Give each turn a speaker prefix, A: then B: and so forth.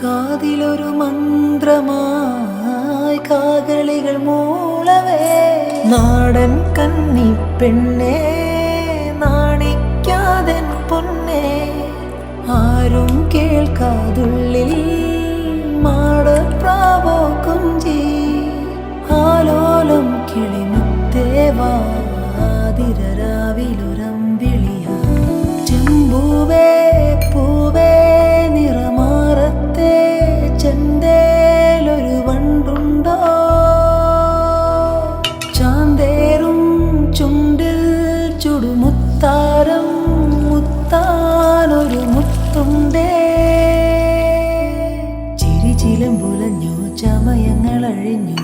A: കാതിലൊരു മന്ത്രമായി കാകളികൾ മൂളവേ നാടൻ കന്നി പെണ്ണേ നാണിക്കാതൻ പൊന്നേ ആരും കേൾക്കാതുള്ളിൽ മാടപ്രാവോ കുഞ്ചി ആലോലം കിളിമുത്തേവാതിരരാവിലുരമ്പിളിയാ ചെമ്പൂവേ പൂവേ നിറമാറത്തെ ചെന്തേലൊരു വണ്ടുണ്ടോ ചാന്തേറും ചുണ്ടിൽ ചുടുമുത്താരം മുത്താനൊരു മുത്തുണ്ടേ ചിരിചിലമ്പുലഞ്ഞു ചമയങ്ങളഴിഞ്ഞു